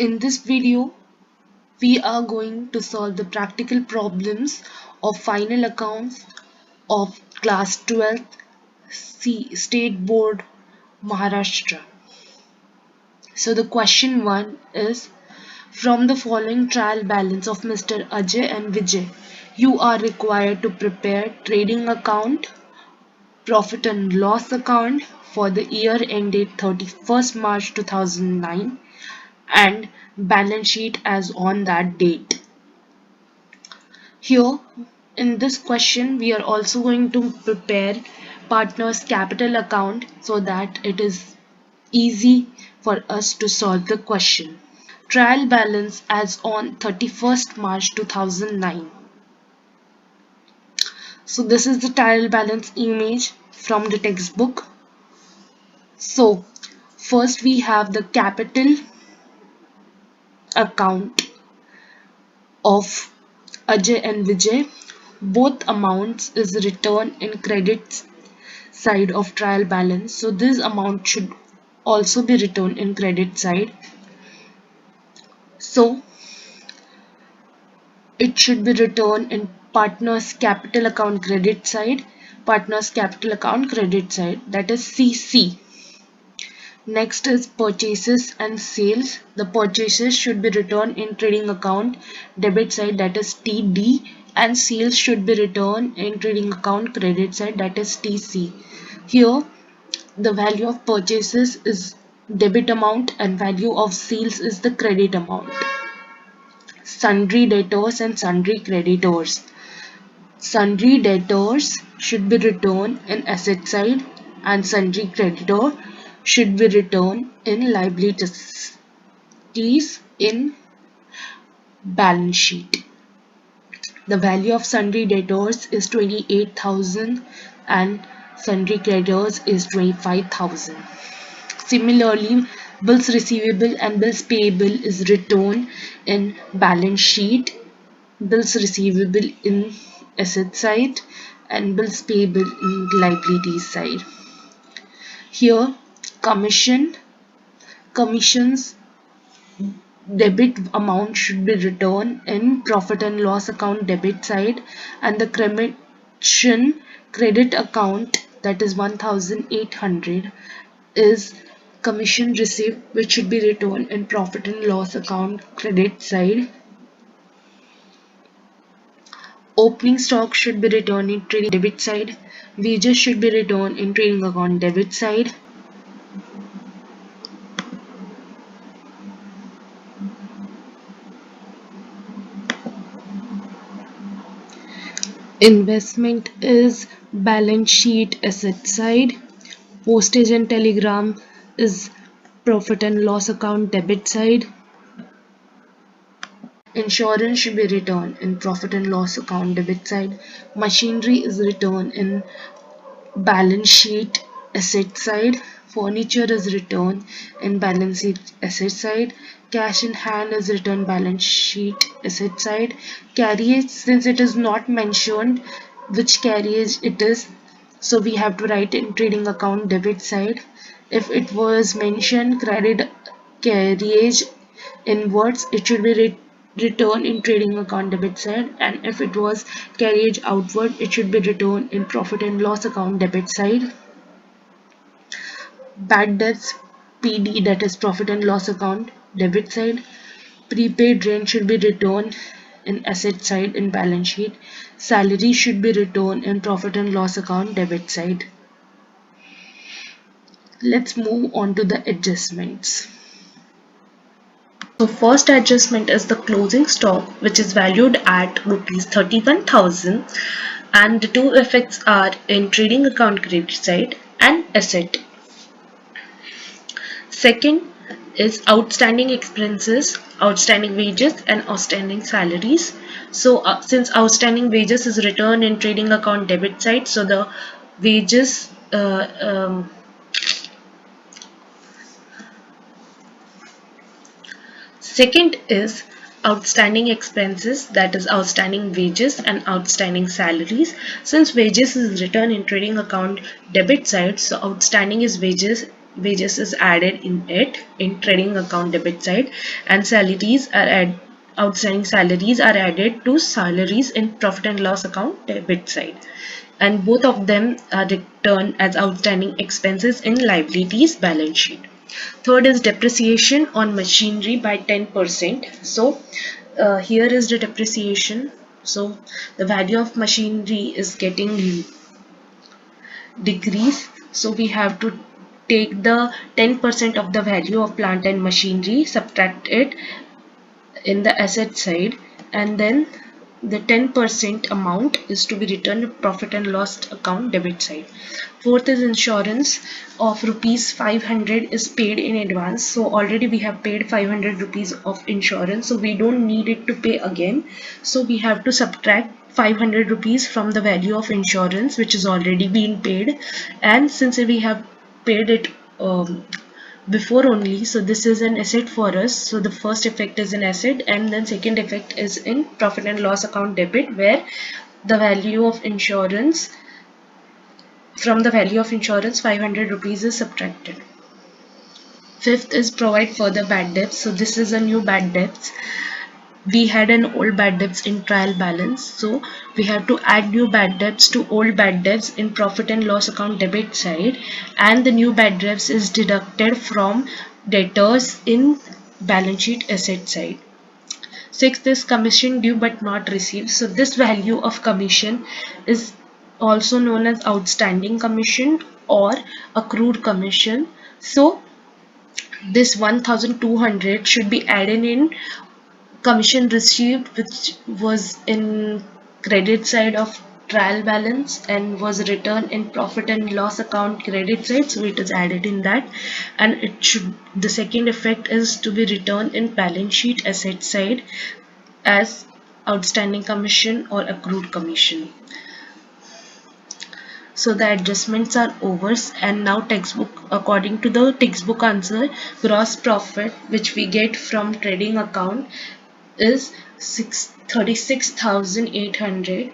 In this video, we are going to solve the practical problems of final accounts of class 12th State Board Maharashtra. So the question 1 is, from the following trial balance of Mr. Ajay and Vijay, you are required to prepare trading account, profit and loss account for the year ended 31st March 2009 and balance sheet as on that date. Here in this question we are also going to prepare partner's capital account so that it is easy for us to solve the question. Trial balance as on 31st March 2009. So this is the trial balance image from the textbook. So first we have the capital account of Ajay and Vijay. Both amounts is written in credit side of trial balance. So this amount should also be written in credit side. So it should be written in partner's capital account credit side, partner's capital account credit side, that is CC. Next is purchases and sales. The purchases should be written in trading account debit side, that is TD, and sales should be written in trading account credit side, that is TC. Here the value of purchases is debit amount and value of sales is the credit amount. Sundry debtors and sundry creditors. Sundry debtors should be written in asset side and sundry creditor should be written in liabilities in balance sheet. The value of sundry debtors is 28,000 and sundry creditors is 25,000. Similarly, bills receivable and bills payable is written in balance sheet, bills receivable in asset side and bills payable in liabilities side. Here commissions debit amount should be written in profit and loss account debit side, and the commission credit account, that is 1,800, is commission received, which should be written in profit and loss account credit side. Opening stock should be written in trading debit side. Wages should be written in trading account debit side. Investment is balance sheet asset side. Postage and telegram is profit and loss account debit side. Insurance should be written in profit and loss account debit side. Machinery is written in balance sheet asset side. Furniture is written in balance sheet asset side. Cash in hand is written balance sheet asset side. Carriage, since it is not mentioned which carriage it is, so we have to write in trading account debit side. If it was mentioned credit carriage inwards, it should be written in trading account debit side, and if it was carriage outward, it should be written in profit and loss account debit side. Bad debts, PD, that is profit and loss account debit side. Prepaid rent should be written in asset side in balance sheet. Salary should be written in profit and loss account debit side. Let's move on to the adjustments. So first adjustment is the closing stock, which is valued at rupees 31,000, and the two effects are in trading account credit side and asset. Second is outstanding expenses, outstanding wages and outstanding salaries. So since outstanding wages is written in trading account debit side, so the wages second is outstanding expenses, that is outstanding wages and outstanding salaries. Since wages is written in trading account debit side, so outstanding is wages wages is added in it in trading account debit side, and outstanding salaries are added to salaries in profit and loss account debit side, and both of them are returned as outstanding expenses in liabilities balance sheet. Third is depreciation on machinery by 10%. So here is the depreciation. So the value of machinery is getting decreased. So we have to take the 10% of the value of plant and machinery, subtract it in the asset side, and then the 10% amount is to be returned to profit and loss account debit side. Fourth is insurance of rupees 500 is paid in advance. So already we have paid 500 rupees of insurance, so we don't need it to pay again. So we have to subtract 500 rupees from the value of insurance which is already been paid, and since we have paid it before only, so this is an asset for us. So the first effect is an asset, and then second effect is in profit and loss account debit, where the value of insurance, from the value of insurance 500 rupees is subtracted. Fifth is provide further bad debts. So this is a new bad debts. We had an old bad debts in trial balance, so we have to add new bad debts to old bad debts in profit and loss account debit side, and the new bad debts is deducted from debtors in balance sheet asset side. Sixth is commission due but not received. So this value of commission is also known as outstanding commission or accrued commission. So this 1200 should be added in commission received, which was in credit side of trial balance and was returned in profit and loss account credit side, so it is added in that, and it should, the second effect is to be returned in balance sheet asset side as outstanding commission or accrued commission. So the adjustments are over, and now textbook, according to the textbook answer, gross profit which we get from trading account is 36,800.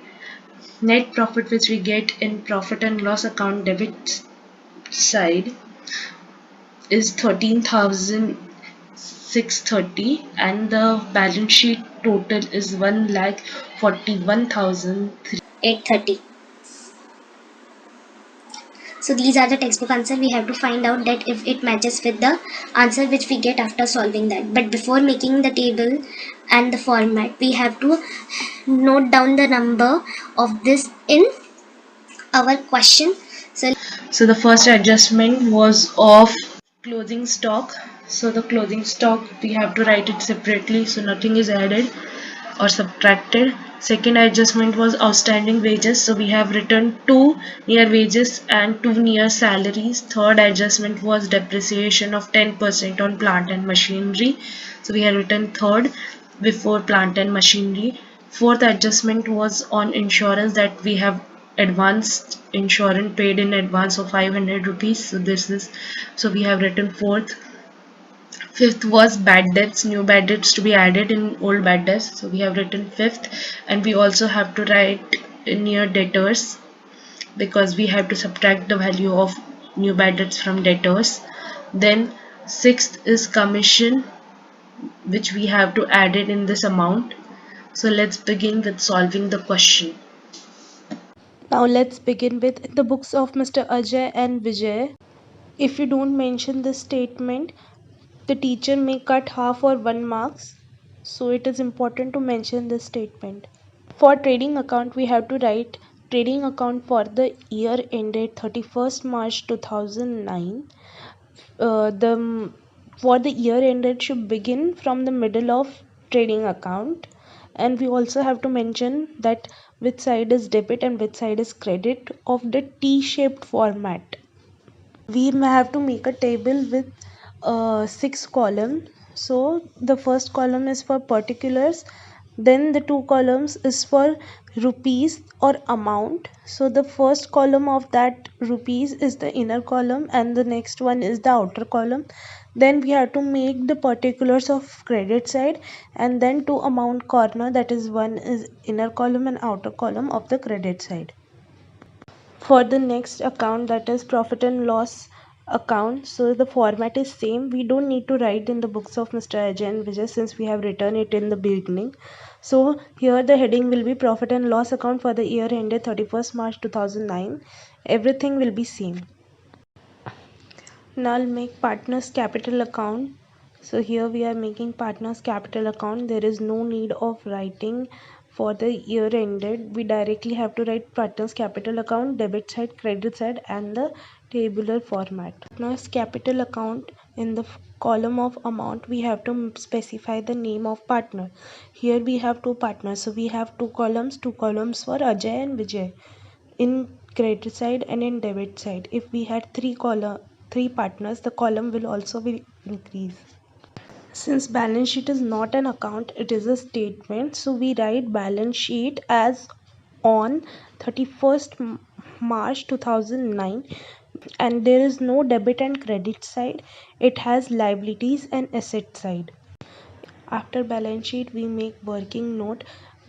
Net profit which we get in profit and loss account debit side is 13,630, and the balance sheet total is 1,41,830. So these are the textbook answer. We have to find out that if it matches with the answer which we get after solving that. But before making the table and the format, we have to note down the number of this in our question. So the first adjustment was of closing stock. So the closing stock we have to write it separately, so nothing is added or subtracted. Second adjustment was outstanding wages, so we have written 2 near wages and 2 near salaries. Third adjustment was depreciation of 10% on plant and machinery, so we have written third before plant and machinery. Fourth adjustment was on insurance, that we have advanced insurance paid in advance of 500 rupees, so this is, so we have written fourth. Fifth was bad debts, new bad debts to be added in old bad debts, so we have written fifth. And we also have to write near debtors, because we have to subtract the value of new bad debts from debtors. Then sixth is commission, which we have to add it in this amount. So let's begin with solving the question. Now let's begin with the books of Mr. Ajay and Vijay. If you don't mention this statement, the teacher may cut half or 1 marks. So it is important to mention this statement. For trading account, we have to write trading account for the year ended 31st March 2009. The for the year ended should begin from the middle of trading account, and we also have to mention that which side is debit and which side is credit of the T-shaped format. We may have to make a table with 6 columns. So the first column is for particulars, then the 2 columns is for rupees or amount. So the first column of that rupees is the inner column and the next one is the outer column. Then we have to make the particulars of credit side, and then to amount corner, that is one is inner column and outer column of the credit side. For the next account, that is profit and loss account. So the format is same. We don't need to write in the books of Mr. Ajay and Vijay since we have written it in the beginning. So here the heading will be profit and loss account for the year ended 31st March 2009. Everything will be same. Now I'll make partners capital account. So here we are making partners capital account. There is no need of writing for the year ended. We directly have to write partners capital account, debit side, credit side, and the tabular format. Partners capital account, in the column of amount we have to specify the name of partner. Here we have two partners, so we have two columns for Ajay and Vijay in credit side and in debit side. If we had three partners, the column will also be increase. Since balance sheet is not an account, it is a statement, so we write balance sheet as on 31st March 2009, and there is no debit and credit side. It has liabilities and asset side. After balance sheet we make working note.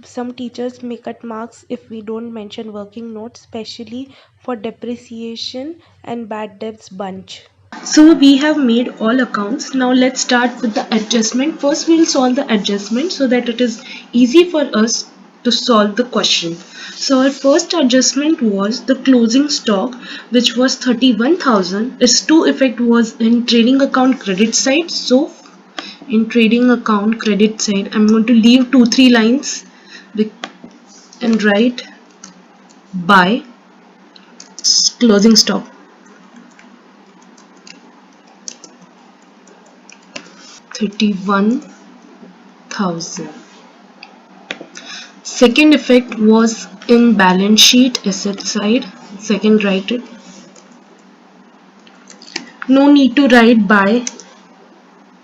Some teachers may cut marks if we don't mention working note, especially for depreciation and bad debts bunch. So we have made all accounts. Now let's start with the adjustment. First we'll solve the adjustment so that it is easy for us to solve the question. So our first adjustment was the closing stock, which was 31,000. Its to effect was in trading account credit side. So in trading account credit side, I'm going to leave 2-3 lines and write by closing stock 31,000. Second effect was in balance sheet asset side. Second, write it. No need to write by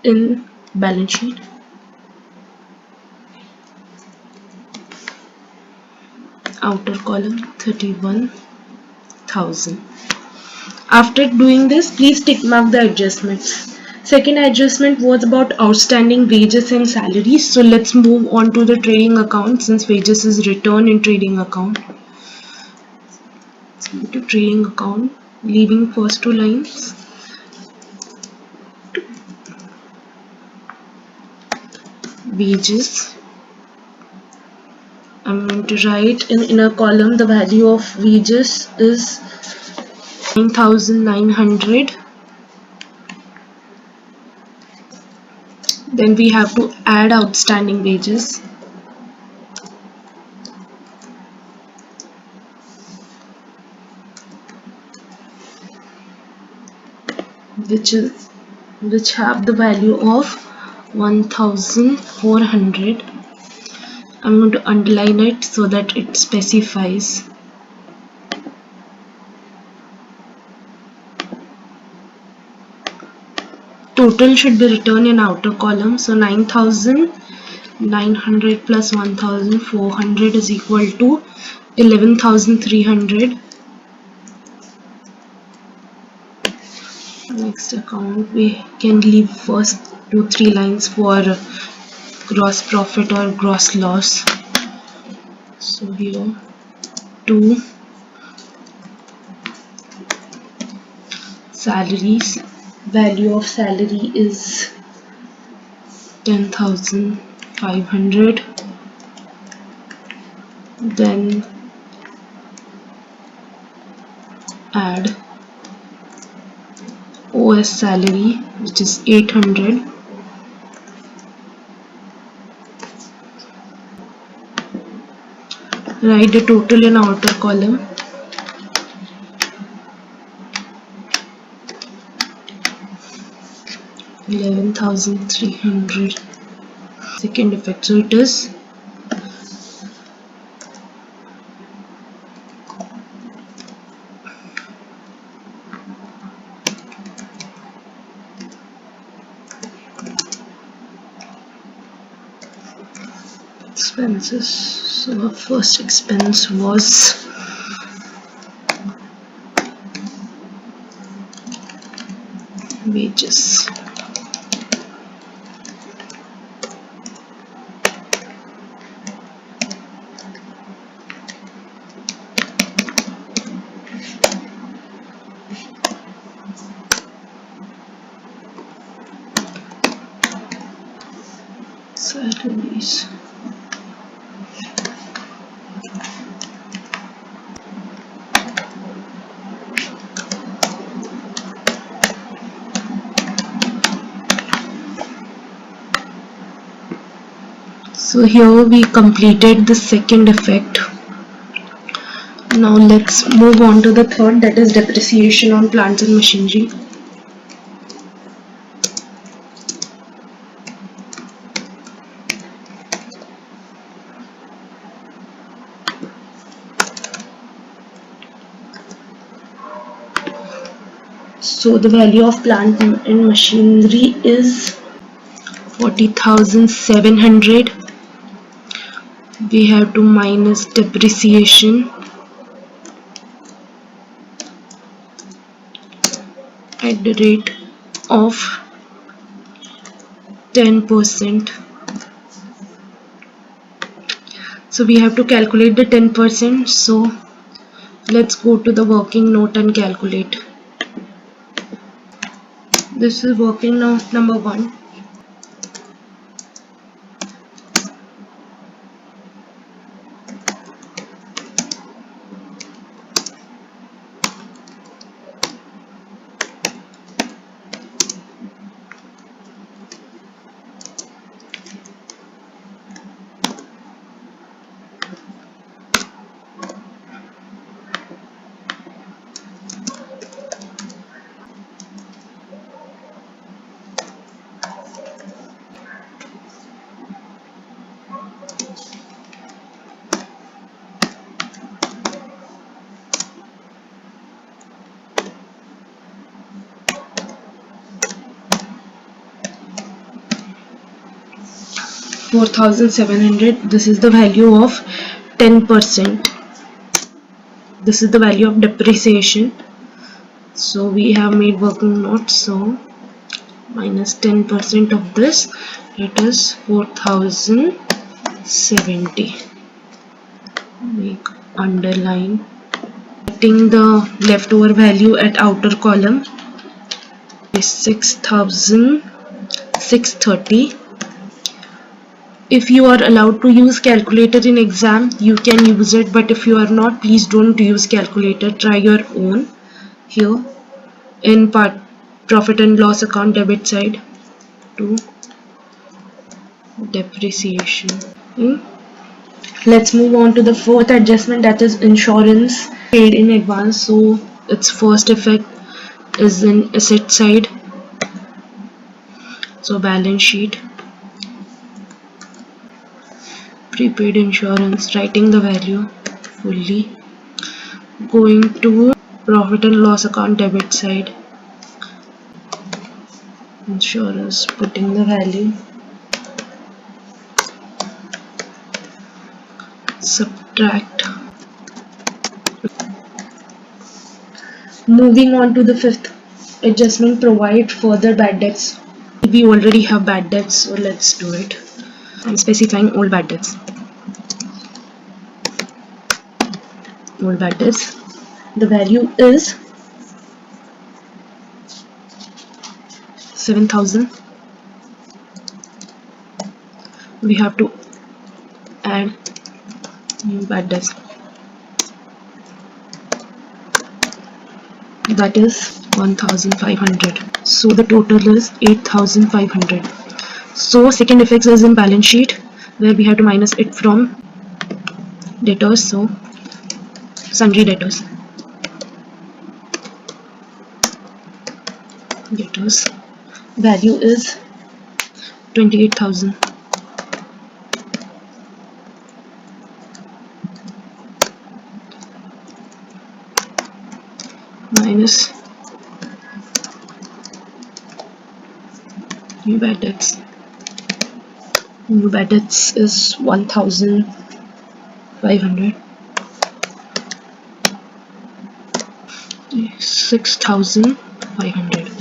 in balance sheet. Outer column 31,000. After doing this, please tick mark the adjustments. Second adjustment was about outstanding wages and salaries. So let's move on to the trading account since wages is written in trading account. Let's move to trading account, leaving first two lines. Wages. I'm going to write in inner column the value of wages is 9,900. Then we have to add outstanding wages. Which have the value of 1,400. I'm going to underline it so that it specifies. Total should be written in outer column. So 9,900 plus 1,400 is equal to 11,300. Next account, we can leave first 2-3 lines for gross profit or gross loss. So here 2 salaries. Value of salary is 10,500. Then add OS salary, which is 800. Write the total in outer column. $11,300. Second effect, so it is expenses. So our first expense was wages. salaries. So here we completed the second effect. Now let's move on to the third, that is depreciation on plants and machinery. So the value of plant and machinery is 40,700. We have to minus depreciation at the rate of 10%. So we have to calculate the 10%. So let's go to the working note and calculate. This is working note number 1. $4,700. This is the value of 10%. This is the value of depreciation. So we have made working note. So minus 10% of this, it is 4,070. Make underline. Getting the leftover value at outer column is 6,630. If you are allowed to use calculator in exam, you can use it, but if you are not, please don't use calculator. Try your own. Here in profit and loss account, debit side to depreciation. Let's move on to the fourth adjustment, that is insurance paid in advance. So its first effect is in asset side. So balance sheet, prepaid insurance, writing the value fully. Going to profit and loss account, debit side, insurance, putting the value, subtract. Moving on to the fifth adjustment, provide further bad debts. We already have bad debts, so let's do it. I'm specifying all bad debts. All bad debts. The value is 7,000. We have to add new bad debts. That is 1,500. So the total is 8,500. So second effect is in balance sheet, where we have to minus it from debtors. So sundry debtors. Debtors value is 28,000. Minus new bad debts. New bad debts is 1,500. 6,500.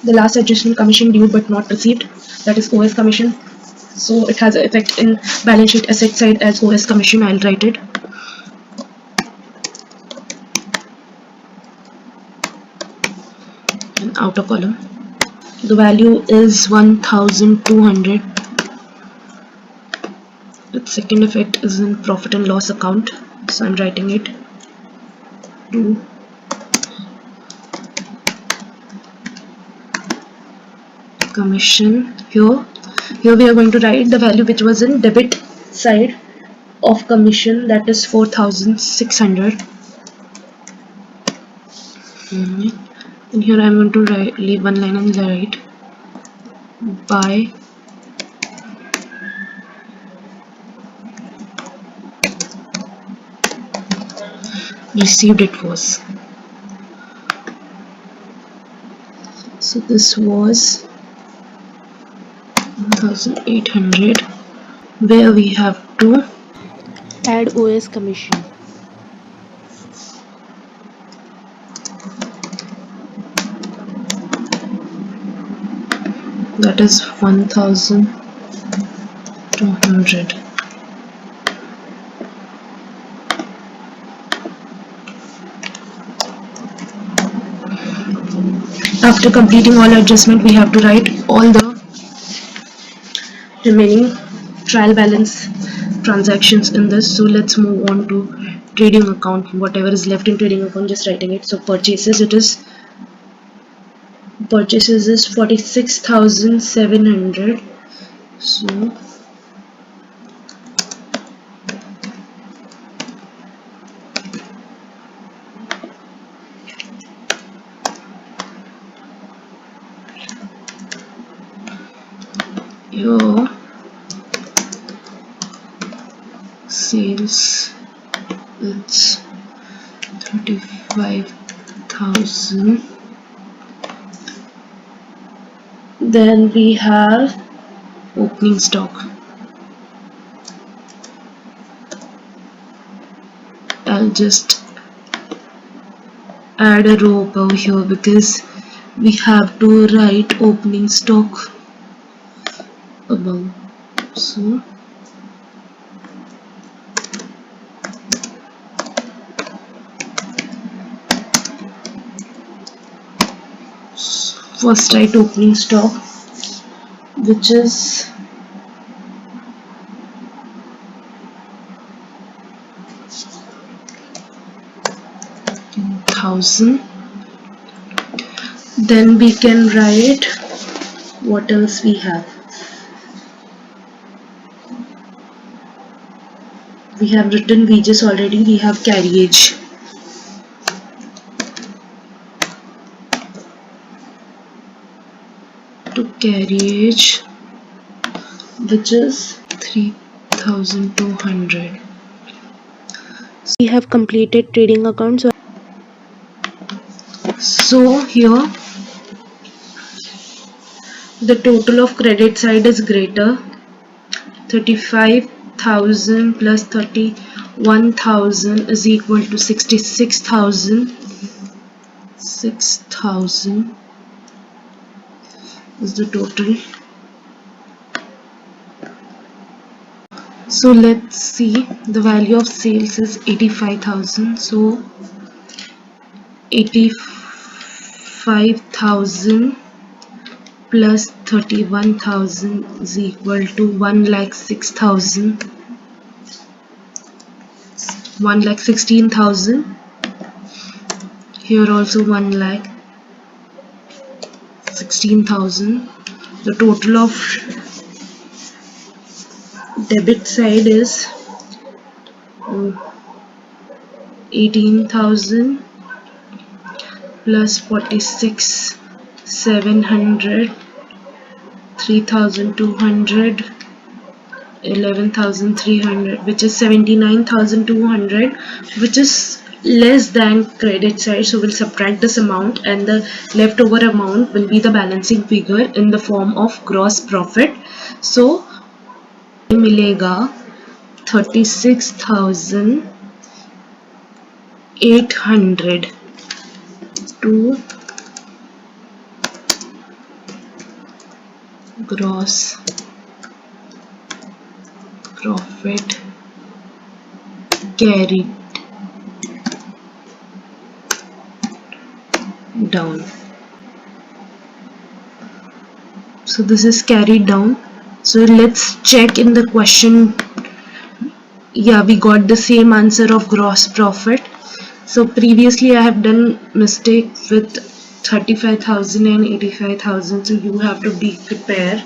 The last adjustment, commission due but not received, that is OS commission. So it has an effect in balance sheet asset side as OS commission. I'll write it. In outer column, the value is 1,200. Second effect is in profit and loss account, so I'm writing it to commission. Here we are going to write the value which was in debit side of commission, that is 4,600. And here I'm going to leave one line and write by received it was. So this was 1,800, where we have to Add OS commission. that is 1,200. After completing all adjustment, we have to write all the remaining trial balance transactions in this. So let's move on to trading account. Whatever is left in trading account, just writing it. So purchases is 46,700. So your sales, it's 35,000. Then we have opening stock. I'll just add a row above here because we have to write opening stock above. So first write opening stock, which is 1,000. Then we can write what else we have. We have written wages already. We have carriage. To carriage, which is 3,200. We have completed trading accounts. So here the total of credit side is greater. 35,000 plus 31,000 is equal to 66,000. 6,000 is the total. So let's see, the value of sales is 85,000. So 85,000 plus 31,000 is equal to 1,06,000. 1,16,000. Here also 1,16,000. The total of debit side is 18,000 plus 46,700, 3,200, 11,300, which is 79,200, which is less than credit side. So we'll subtract this amount, and the leftover amount will be the balancing figure in the form of gross profit. So मिलेगा 36,800 to gross profit carried down. So this is carried down. So let's check in the question Yeah, we got the same answer of gross profit. So previously I have done mistake with 35,000 and 85,000, so you have to be prepared.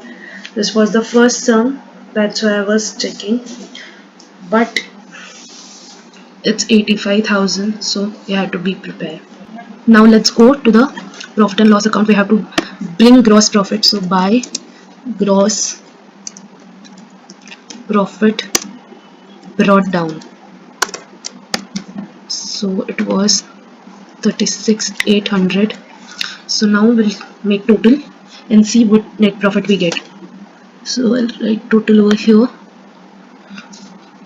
This was the first sum, that's why I was checking, but it's 85,000, so you have to be prepared. Now let's go to the profit and loss account. We have to bring gross profit, so by gross profit brought down, so it was 36,800. So now we'll make total and see what net profit we get. So I'll write total over here.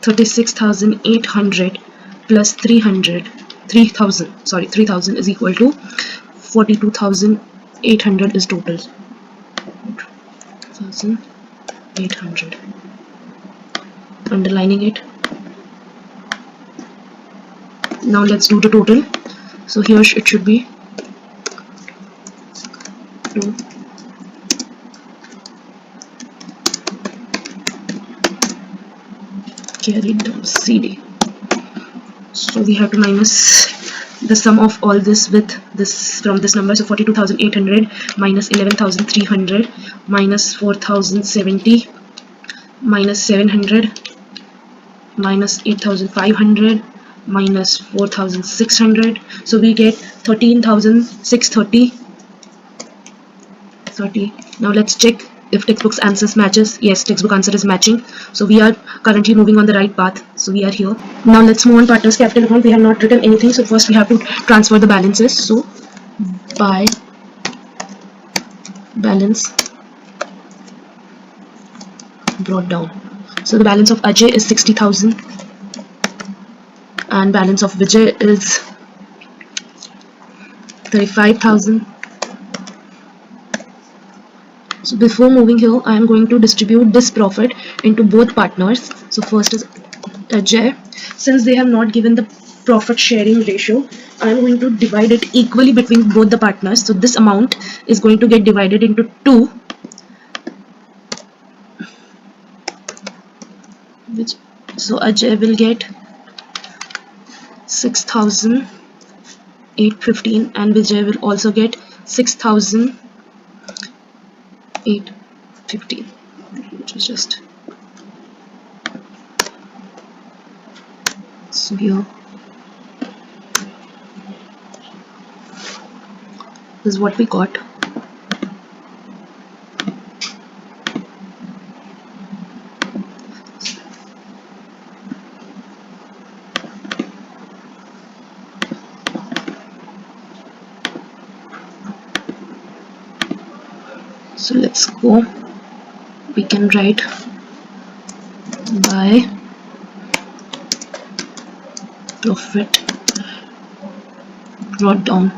36,800 plus 3,000 is equal to 42,800 is total. 1,800. Underlining it. Now let's do the total. So here it should be 2 carried down CD. So we have to minus the sum of all this with this from this number. So 42,800 minus 11,300 minus 4,070 minus 700 minus 8,500 minus 4,600. So we get 13,630. Now let's check if textbook's answers matches. Yes, textbook answer is matching, so we are currently moving on the right path. So we are here. Now let's move on partners capital account. We have not written anything, so first we have to transfer the balances. So by balance brought down, so the balance of Ajay is 60,000 and balance of Vijay is 35,000. So before moving here, I am going to distribute this profit into both partners. So first is Ajay. Since they have not given the profit sharing ratio, I am going to divide it equally between both the partners. So this amount is going to get divided into 2, so Ajay will get 6,815 and Vijay will also get 6,815, which is just so here. This is what we got. So let's go. We can write by profit brought down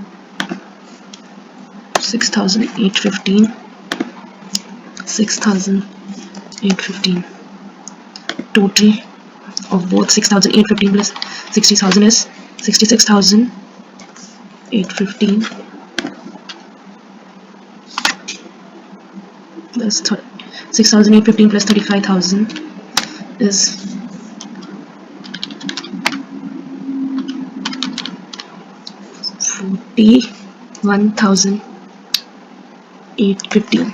6,815, 6,815. Total of both 6,815 plus 60,000 is 66,815 plus 6,815 plus 35,000 is 41,815.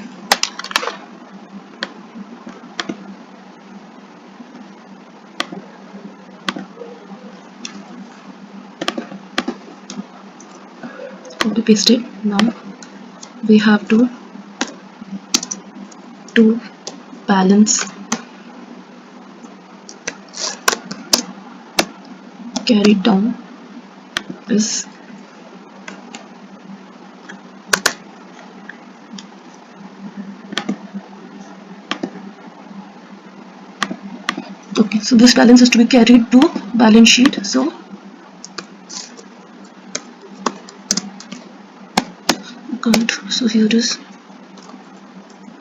Copy paste it. Now we have to balance carried down is okay. So this balance is to be carried to balance sheet. So account. So here is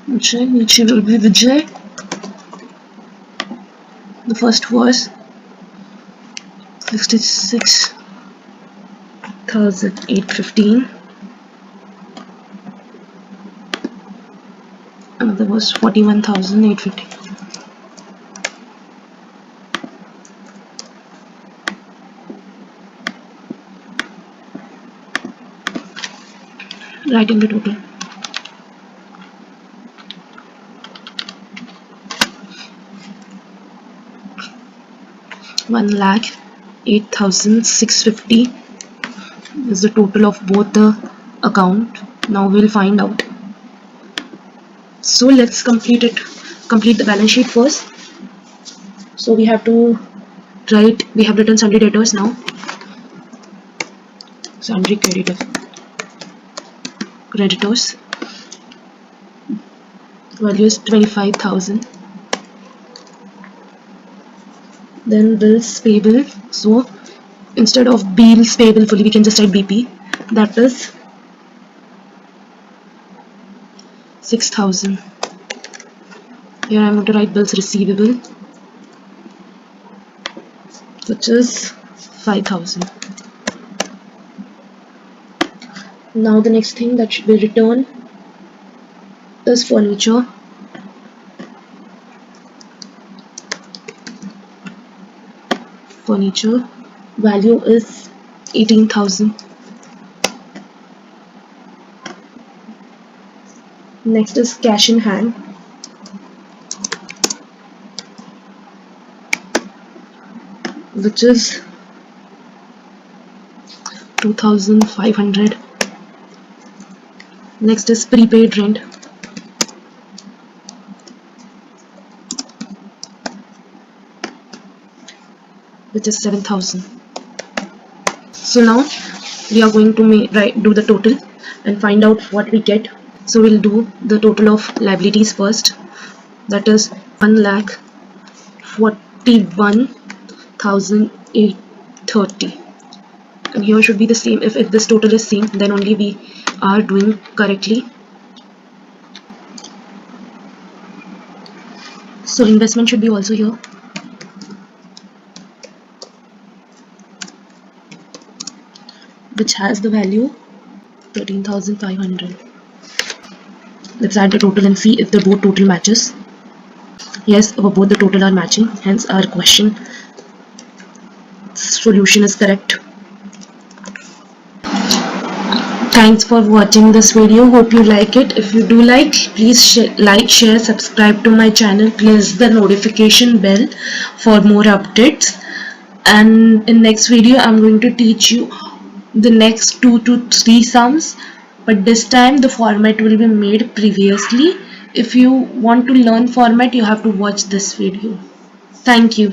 Vijay, which will be Vijay. The first was 66,815. Another was 41,850. writing the total. $1,08,650 is the total of both the account. Now we'll find out. So let's complete the balance sheet first. So we have written sundry debtors now. Sundry creditors. Value is 25,000. Then bills payable. So instead of bills payable fully, we can just write BP. That is 6,000. Here I'm going to write bills receivable, which is 5,000. Now the next thing that should be returned is furniture. Furniture value is 18,000. Next is cash in hand. Which is 2,500. Next is prepaid rent. Which is 7,000. So now we are going to do the total and find out what we get. So we'll do the total of liabilities first. That is 1,41,830. And here should be the same. If this total is same, then only we are doing correctly. So investment should be also here. Which has the value 13,500. Let's add the total and see if the both total matches. Yes, both the total are matching, hence our question solution is correct. Thanks for watching this video. Hope you like it. If you do like, please like, share, subscribe to my channel. Press the notification bell for more updates. And in next video, I'm going to teach you the next 2 to 3 sums, but this time the format will be made previously. If you want to learn format, you have to watch this video. Thank you.